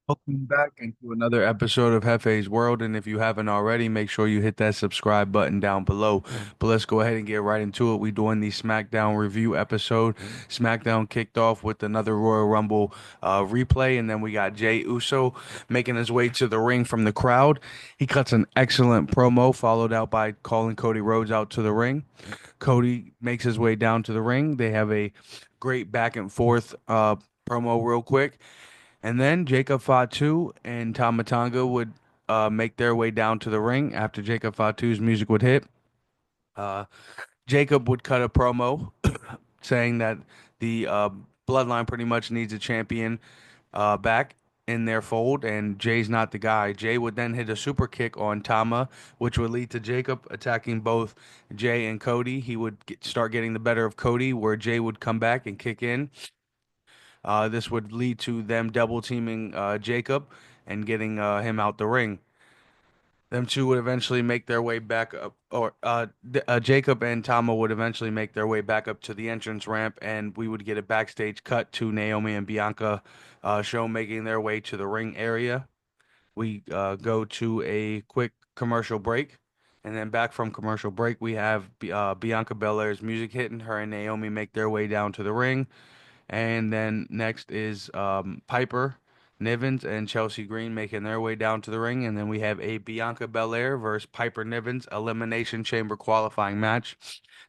Welcome back into another episode of Hefe's World. And if you haven't already, make sure you hit that subscribe button down below. But let's go ahead and get right into it. We're doing the Smackdown review episode. Smackdown kicked off with another Royal Rumble replay, and then we got Jey Uso making his way to the ring from the crowd. He cuts an excellent promo, followed out by calling Cody Rhodes out to the ring. Cody makes his way down to the ring. They have a great back and forth promo real quick. And then Jacob Fatu and Tama Tonga would make their way down to the ring after Jacob Fatu's music would hit. Uh, Jacob would cut a promo saying that the bloodline pretty much needs a champion back in their fold, and Jay's not the guy. Jay would then hit a super kick on Tama, which would lead to Jacob attacking both Jay and Cody. He would start getting the better of Cody, where Jay would come back and kick in. This would lead to them double teaming Jacob and getting him out the ring. Them two would eventually make their way back up, or Jacob and Tama would eventually make their way back up to the entrance ramp, and we would get a backstage cut to Naomi and Bianca show making their way to the ring area. We go to a quick commercial break, and then back from commercial break, we have Bianca Belair's music hitting. Her and Naomi make their way down to the ring. And then next is Piper Nivens and Chelsea Green making their way down to the ring. And then we have a Bianca Belair versus Piper Nivens Elimination Chamber qualifying match.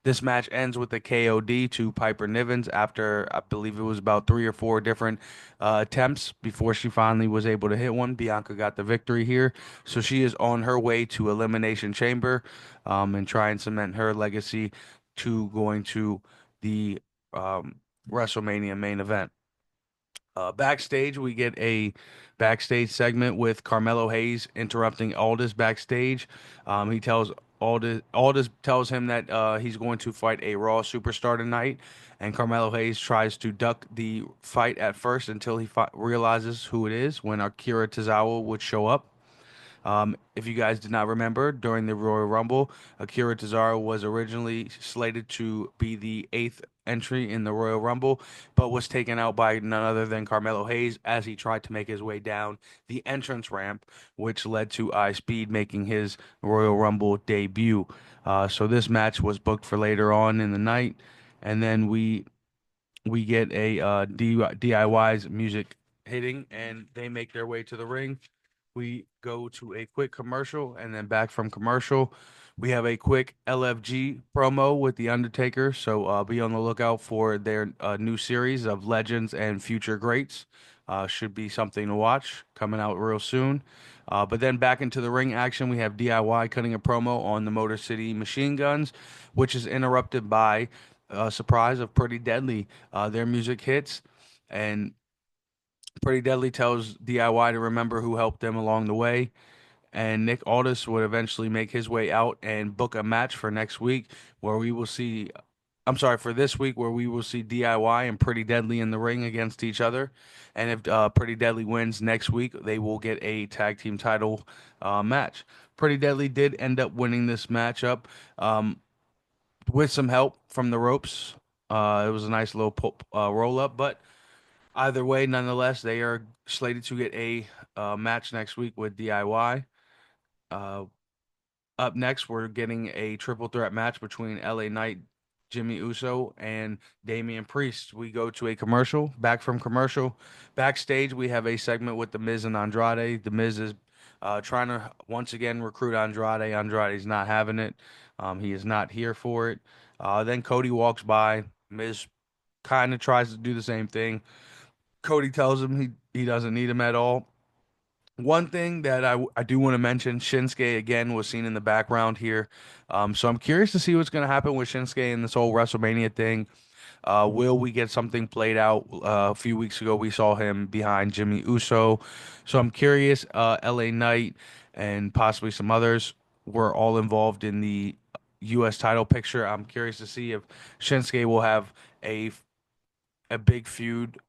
This match ends with a KOD to Piper Nivens after I believe it was about three or four different attempts before she finally was able to hit one. Bianca got the victory here. So she is on her way to Elimination Chamber and try and cement her legacy to going to the WrestleMania main event. Backstage, we get a backstage segment with Carmelo Hayes interrupting Aldis backstage. He tells Aldis tells him that he's going to fight a Raw superstar tonight, and Carmelo Hayes tries to duck the fight at first until he realizes who it is when Akira Tozawa would show up. If you guys did not remember, during the Royal Rumble, Akira Tozawa was originally slated to be the eighth entry in the Royal Rumble, but was taken out by none other than Carmelo Hayes as he tried to make his way down the entrance ramp, which led to iSpeed making his Royal Rumble debut. So this match was booked for later on in the night, and then we get a DIY's music hitting, and they make their way to the ring. We go to a quick commercial, and then back from commercial, we have a quick LFG promo with The Undertaker. So be on the lookout for their new series of Legends and Future Greats. Should be something to watch coming out real soon. But then back into the ring action, we have DIY cutting a promo on the Motor City Machine Guns, which is interrupted by a surprise of Pretty Deadly. Their music hits, and Pretty Deadly tells DIY to remember who helped them along the way. And Nick Aldis would eventually make his way out and book a match for next week where we will see, I'm sorry, for this week where we will see DIY and Pretty Deadly in the ring against each other. And if Pretty Deadly wins next week, they will get a tag team title match. Pretty Deadly did end up winning this matchup um, with some help from the ropes. It was a nice little roll up, but either way, nonetheless, they are slated to get a match next week with DIY. Uh, Up next, we're getting a triple threat match between LA Knight, Jimmy Uso, and Damian Priest. We go to a commercial. Back from commercial, backstage, we have a segment with The Miz and Andrade. The Miz is trying to once again recruit Andrade. Andrade's not having it. He is not here for it. Then Cody walks by. Miz kind of tries to do the same thing. Cody tells him he doesn't need him at all. One thing that I do want to mention, Shinsuke again was seen in the background here. So I'm curious to see what's going to happen with Shinsuke and this whole WrestleMania thing. Will we get something played out? A few weeks ago, we saw him behind Jimmy Uso. So I'm curious. LA Knight and possibly some others were all involved in the U.S. title picture. I'm curious to see if Shinsuke will have a a big feud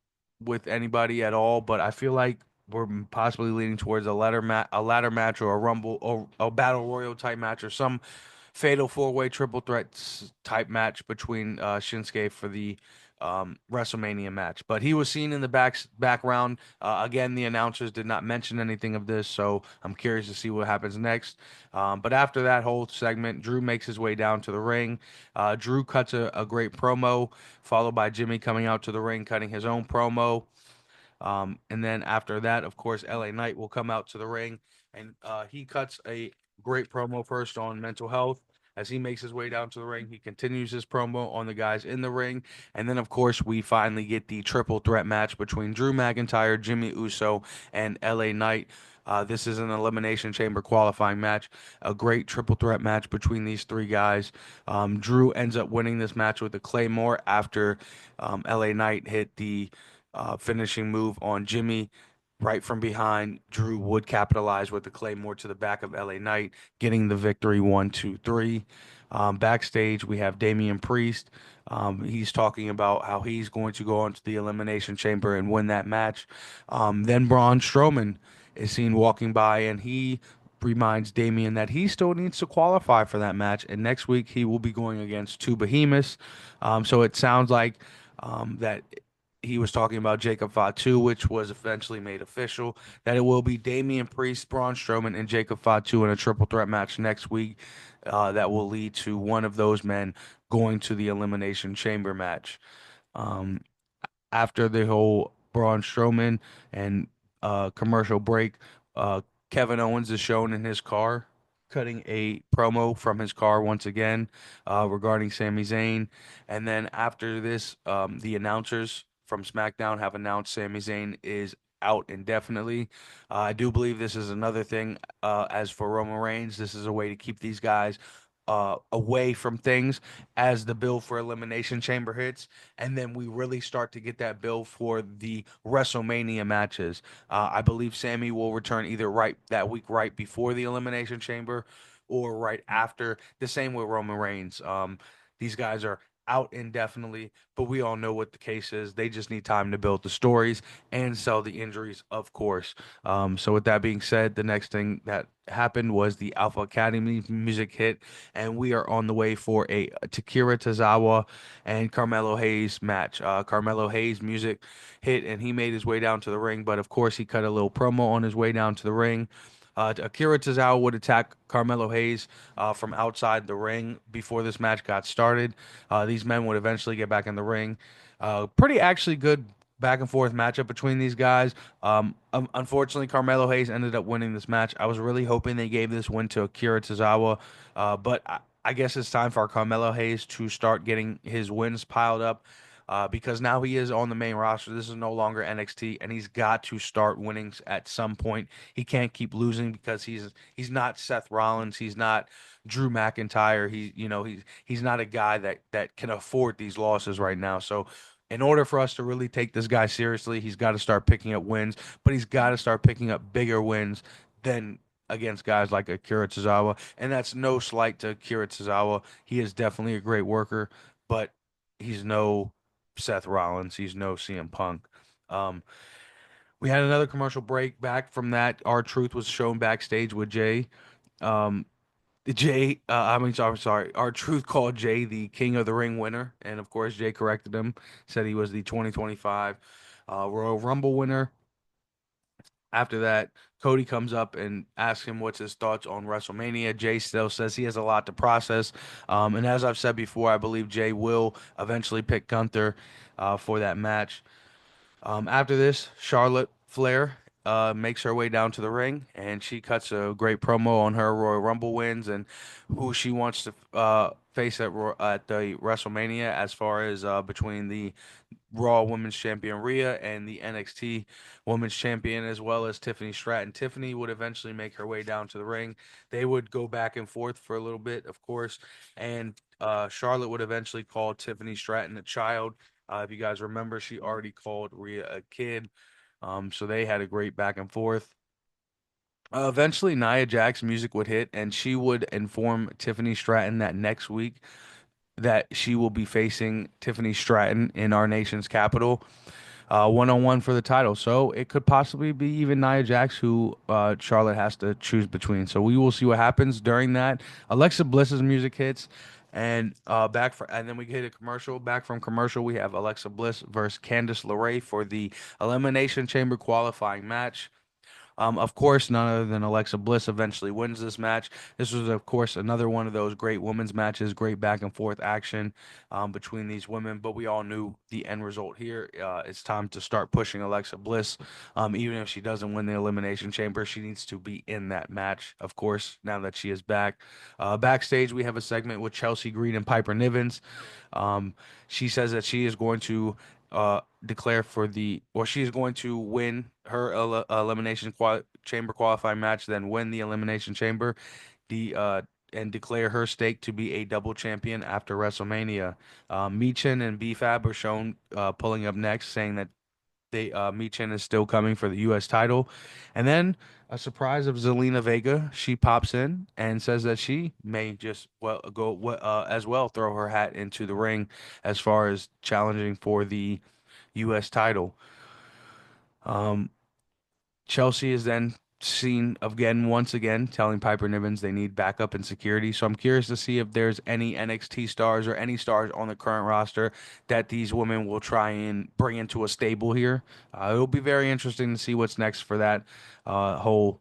with anybody at all, but I feel like we're possibly leaning towards a ladder match or a rumble or a battle royal type match or some fatal four-way triple threat type match between Shinsuke for the WrestleMania match. But he was seen in the background. Again, the announcers did not mention anything of this, so I'm curious to see what happens next. But after that whole segment, Drew makes his way down to the ring. Drew cuts a great promo, followed by Jimmy coming out to the ring, cutting his own promo. And then after that, of course, LA Knight will come out to the ring and he cuts a great promo first on mental health. As he makes his way down to the ring, he continues his promo on the guys in the ring. And then, of course, we finally get the triple threat match between Drew McIntyre, Jimmy Uso, and LA Knight. This is an Elimination Chamber qualifying match, a great triple threat match between these three guys. Drew ends up winning this match with a Claymore after LA Knight hit the finishing move on Jimmy right from behind. Drew would capitalize with the Claymore to the back of LA Knight, getting the victory 1, 2, 3. Backstage, we have Damian Priest. He's talking about how he's going to go into the Elimination Chamber and win that match. Then Braun Strowman is seen walking by, and he reminds Damian that he still needs to qualify for that match. And next week, he will be going against two behemoths. So it sounds like that he was talking about Jacob Fatu, which was eventually made official, that it will be Damian Priest, Braun Strowman, and Jacob Fatu in a triple threat match next week. That will lead to one of those men going to the Elimination Chamber match. Um, After the whole Braun Strowman and commercial break, uh, Kevin Owens is shown in his car cutting a promo from his car once again regarding Sami Zayn. And then after this, the announcers from SmackDown have announced Sami Zayn is out indefinitely. I do believe this is another thing. As for Roman Reigns, this is a way to keep these guys away from things as the bill for Elimination Chamber hits, and then we really start to get that bill for the WrestleMania matches. I believe Sammy will return either right that week, right before the Elimination Chamber, or right after. The same with Roman Reigns. These guys are out indefinitely, but we all know what the case is. They just need time to build the stories and sell the injuries, of course. So with that being said, the next thing that happened was the Alpha Academy music hit, and we are on the way for a Takira Tozawa and Carmelo Hayes match. Carmelo Hayes music hit, and he made his way down to the ring, but of course he cut a little promo on his way down to the ring. Akira Tozawa would attack Carmelo Hayes from outside the ring before this match got started. These men would eventually get back in the ring. Pretty actually good back and forth matchup between these guys. Unfortunately, Carmelo Hayes ended up winning this match. I was really hoping they gave this win to Akira Tozawa, but I guess it's time for Carmelo Hayes to start getting his wins piled up. Because now he is on the main roster. This is no longer NXT, and he's got to start winning at some point. He can't keep losing because he's not Seth Rollins. He's not Drew McIntyre. He's not a guy that can afford these losses right now. So in order for us to really take this guy seriously, he's got to start picking up wins, but he's got to start picking up bigger wins than against guys like Akira Tozawa. And that's no slight to Akira Tozawa. He is definitely a great worker, but he's no Seth Rollins. He's no CM Punk. Um, we had another commercial break. Back from that, R-Truth was shown backstage with Jay. Um, sorry. R-Truth called Jay the King of the Ring winner, and of course, Jay corrected him, said he was the 2025 Royal Rumble winner. After that, Cody comes up and asks him what's his thoughts on WrestleMania. Jay still says he has a lot to process. And as I've said before, I believe Jay will eventually pick Gunther for that match. After this, Charlotte Flair makes her way down to the ring, and she cuts a great promo on her Royal Rumble wins and who she wants to face at the WrestleMania as far as between the Raw Women's Champion Rhea and the NXT Women's Champion, as well as Tiffany Stratton. Tiffany would eventually make her way down to the ring. They would go back and forth for a little bit, of course, and Charlotte would eventually call Tiffany Stratton a child. If you guys remember, she already called Rhea a kid. So they had a great back and forth. Eventually, Nia Jax's music would hit, and she would inform Tiffany Stratton that next week that she will be facing Tiffany Stratton in our nation's capital, 1-on-1 for the title. So it could possibly be even Nia Jax who Charlotte has to choose between. So we will see what happens during that. Alexa Bliss's music hits. And and then we hit a commercial. Back from commercial, we have Alexa Bliss versus Candice LeRae for the Elimination Chamber qualifying match. Of course, none other than Alexa Bliss eventually wins this match. This was, of course, another one of those great women's matches, great back and forth action between these women. But we all knew the end result here. It's time to start pushing Alexa Bliss. Even if she doesn't win the Elimination Chamber, she needs to be in that match, of course, now that she is back. Backstage, we have a segment with Chelsea Green and Piper Nivens. Um, she says that she is going to declare for or she is going to win her chamber qualifying match, then win the elimination chamber, the and declare her stake to be a double champion after WrestleMania. Michin and BFAB are shown pulling up next, saying that Michin is still coming for the U.S. title, and then a surprise of Zelina Vega. She pops in and says that she may just as well throw her hat into the ring as far as challenging for the U.S. title. Um, Chelsea is then seen again, once again, telling Piper Niven they need backup and security. So I'm curious to see if there's any NXT stars or any stars on the current roster that these women will try and bring into a stable here. It'll be very interesting to see what's next for that whole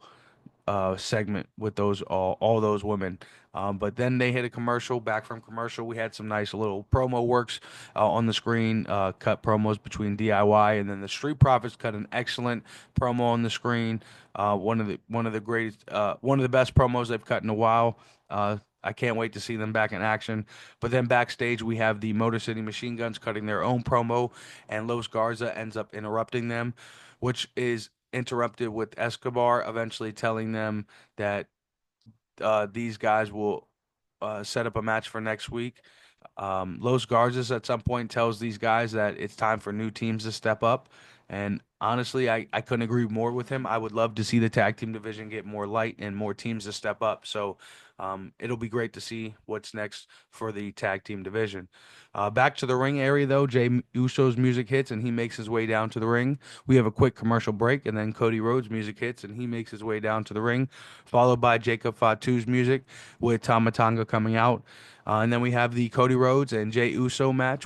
segment with all those women. But then they hit a commercial. Back from commercial, we had some nice little promo works on the screen, cut promos between DIY and then the Street Profits cut an excellent promo on the screen. One of the greatest, one of the best promos they've cut in a while. I can't wait to see them back in action. But then backstage, we have the Motor City Machine Guns cutting their own promo, and Los Garza ends up interrupting them, which is interrupted with Escobar eventually telling them that these guys will set up a match for next week. Los Garzas at some point tells these guys that it's time for new teams to step up. And honestly, I couldn't agree more with him. I would love to see the tag team division get more light and more teams to step up. So it'll be great to see what's next for the tag team division. Back to the ring area, though, Jay Uso's music hits and he makes his way down to the ring. We have a quick commercial break, and then Cody Rhodes' music hits and he makes his way down to the ring, followed by Jacob Fatu's music with Tama Tonga coming out. And then we have the Cody Rhodes and Jay Uso match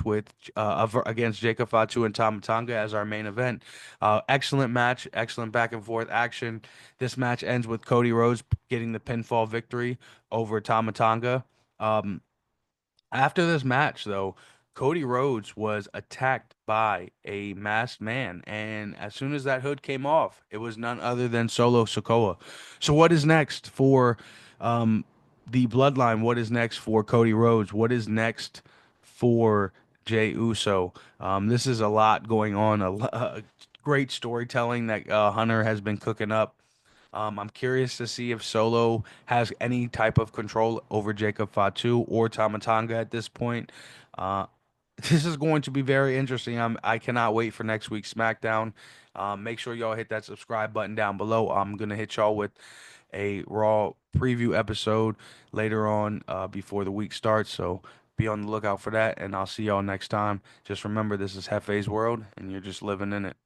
against Jacob Fatu and Tama Tonga as our main event. Excellent match, excellent back and forth action. This match ends with Cody Rhodes getting the pinfall victory over Tama Tonga. Um, After this match, though, Cody Rhodes was attacked by a masked man, and as soon as that hood came off, it was none other than Solo Sikoa. So, what is next for um, the Bloodline? What is next for Cody Rhodes? What is next for Jey Uso? This is a lot going on. Great storytelling that Hunter has been cooking up. I'm curious to see if Solo has any type of control over Jacob Fatu or Tamatanga at this point. Uh, this is going to be very interesting. I cannot wait for next week's SmackDown. Make sure y'all hit that subscribe button down below. I'm gonna hit y'all with a Raw preview episode later on before the week starts. So be on the lookout for that, and I'll see y'all next time. Just remember, this is Hefe's World, and you're just living in it.